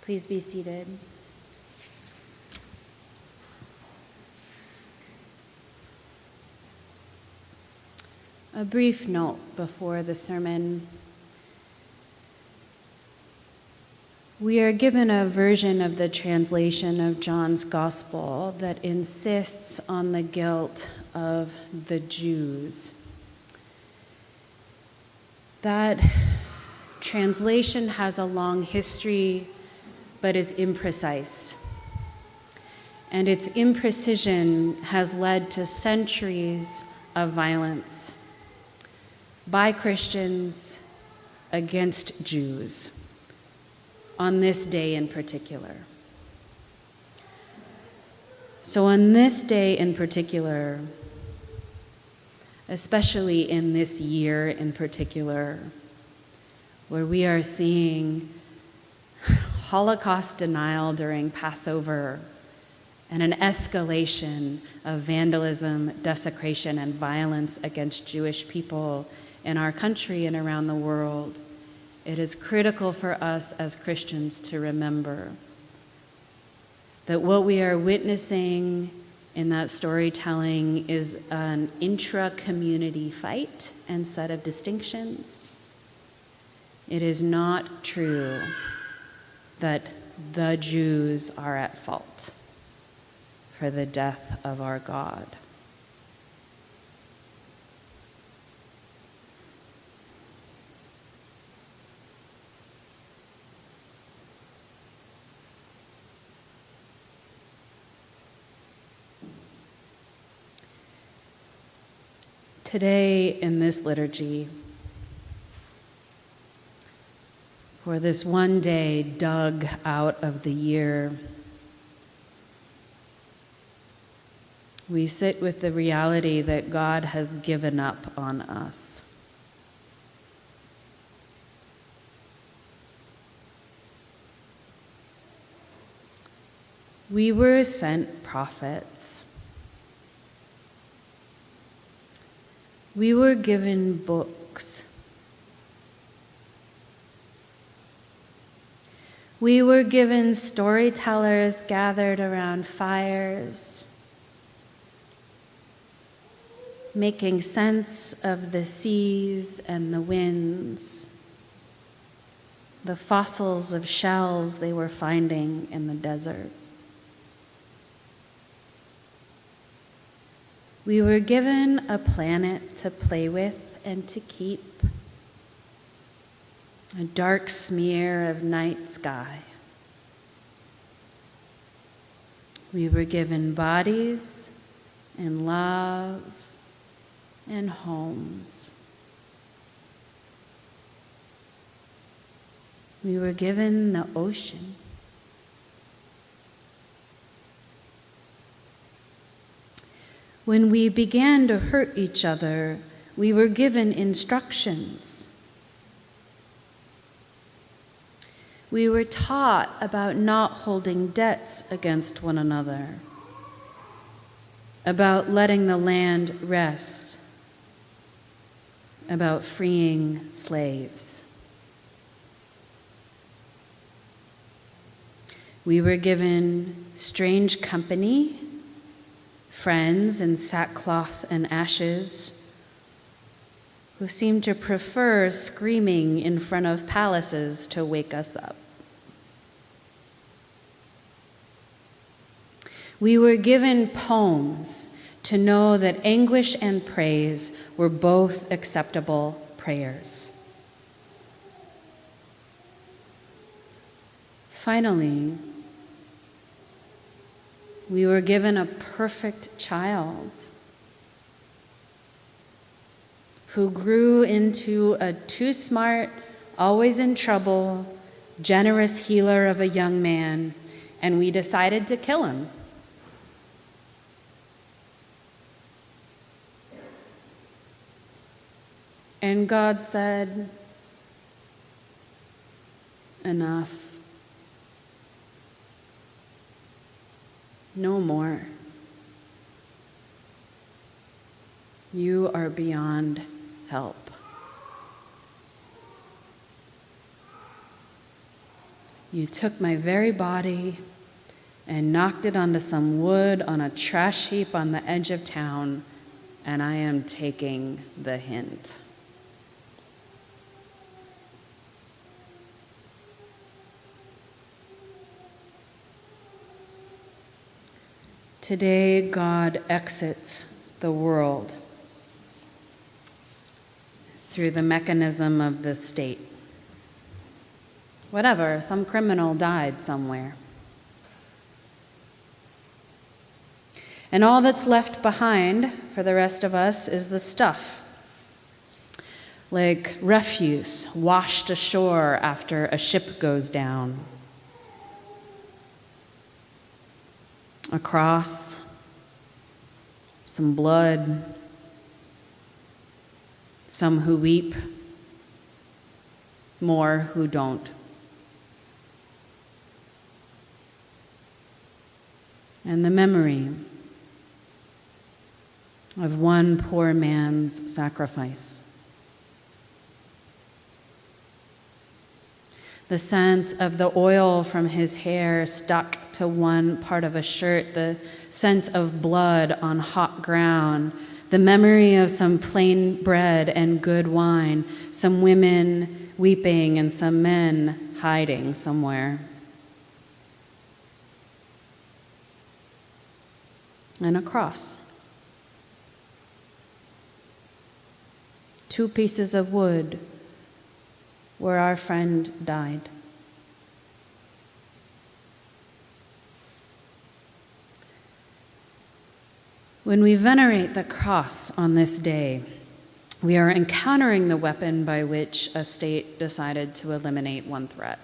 Please be seated. A brief note before the sermon. We are given a version of the translation of John's Gospel that insists on the guilt of the Jews. That translation has a long history, but is imprecise. And its imprecision has led to centuries of violence by Christians against Jews on this day in particular. So on this day in particular, especially in this year in particular, where we are seeing Holocaust denial during Passover and an escalation of vandalism, desecration, and violence against Jewish people in our country and around the world, it is critical for us as Christians to remember that what we are witnessing in that storytelling is an intra-community fight and set of distinctions. It is not true that the Jews are at fault for the death of our God. Today in this liturgy, for this one day dug out of the year, we sit with the reality that God has given up on us. We were sent prophets. We were given books. We were given storytellers gathered around fires, making sense of the seas and the winds, the fossils of shells they were finding in the desert. We were given a planet to play with and to keep, a dark smear of night sky. We were given bodies and love and homes. We were given the ocean. When we began to hurt each other, we were given instructions. We were taught about not holding debts against one another, about letting the land rest, about freeing slaves. We were given strange company, friends in sackcloth and ashes, who seemed to prefer screaming in front of palaces to wake us up. We were given poems to know that anguish and praise were both acceptable prayers. Finally, we were given a perfect child who grew into a too smart, always in trouble, generous healer of a young man, and we decided to kill him. And God said, "Enough. No more. You are beyond help." You took my very body and knocked it onto some wood on a trash heap on the edge of town, and I am taking the hint. Today, God exits the world through the mechanism of the state. Whatever, some criminal died somewhere. And all that's left behind for the rest of us is the stuff, like refuse washed ashore after a ship goes down. A cross, some blood, some who weep, more who don't. And the memory of one poor man's sacrifice. The scent of the oil from his hair stuck to one part of a shirt, the scent of blood on hot ground, the memory of some plain bread and good wine, some women weeping and some men hiding somewhere. And a cross. 2 pieces of wood where our friend died. When we venerate the cross on this day, we are encountering the weapon by which a state decided to eliminate one threat.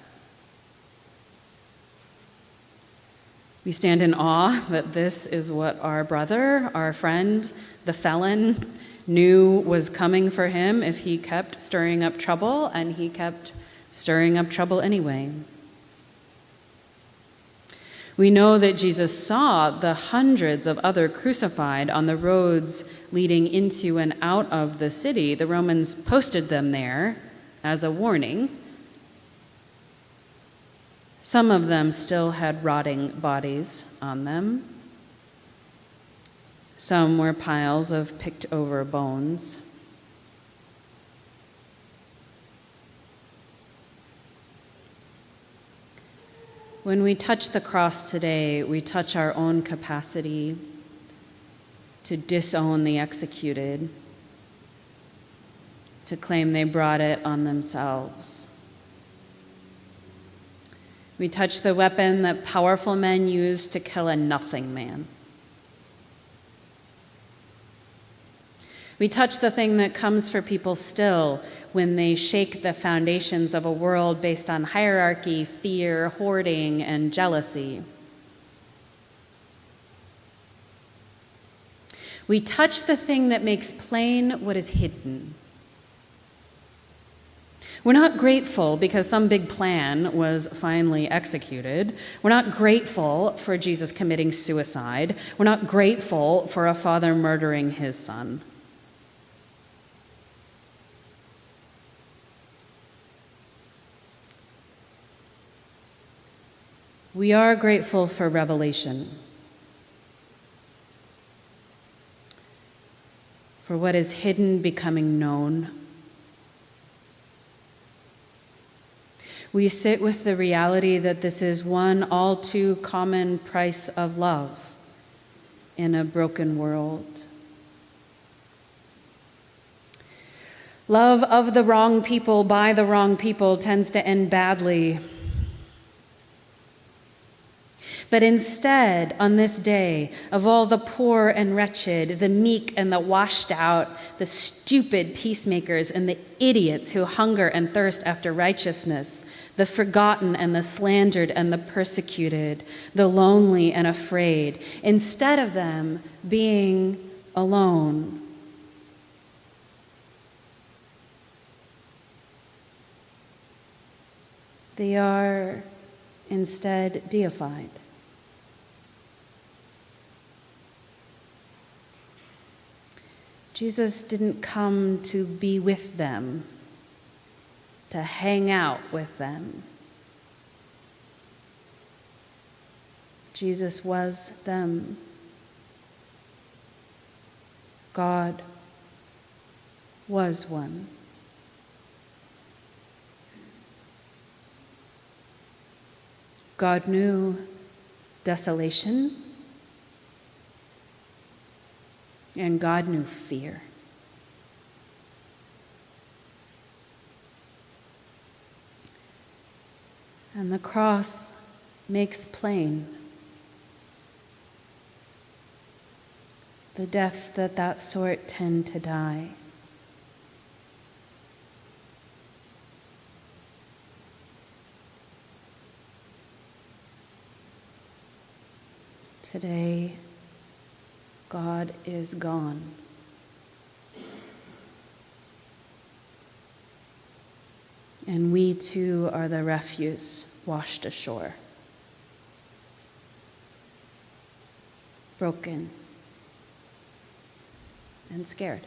We stand in awe that this is what our brother, our friend, the felon, knew was coming for him if he kept stirring up trouble, and he kept stirring up trouble anyway. We know that Jesus saw the hundreds of other crucified on the roads leading into and out of the city. The Romans posted them there as a warning. Some of them still had rotting bodies on them. Some were piles of picked over bones. When we touch the cross today, we touch our own capacity to disown the executed, to claim they brought it on themselves. We touch the weapon that powerful men use to kill a nothing man. We touch the thing that comes for people still when they shake the foundations of a world based on hierarchy, fear, hoarding, and jealousy. We touch the thing that makes plain what is hidden. We're not grateful because some big plan was finally executed. We're not grateful for Jesus committing suicide. We're not grateful for a father murdering his son. We are grateful for revelation, for what is hidden becoming known. We sit with the reality that this is one all too common price of love in a broken world. Love of the wrong people by the wrong people tends to end badly. But instead, on this day, of all the poor and wretched, the meek and the washed out, the stupid peacemakers and the idiots who hunger and thirst after righteousness, the forgotten and the slandered and the persecuted, the lonely and afraid, instead of them being alone, they are instead deified. Jesus didn't come to be with them, to hang out with them. Jesus was them. God was one. God knew desolation, and God knew fear. And the cross makes plain the deaths that sort tend to die. Today, God is gone. And we too are the refuse washed ashore, broken and scared.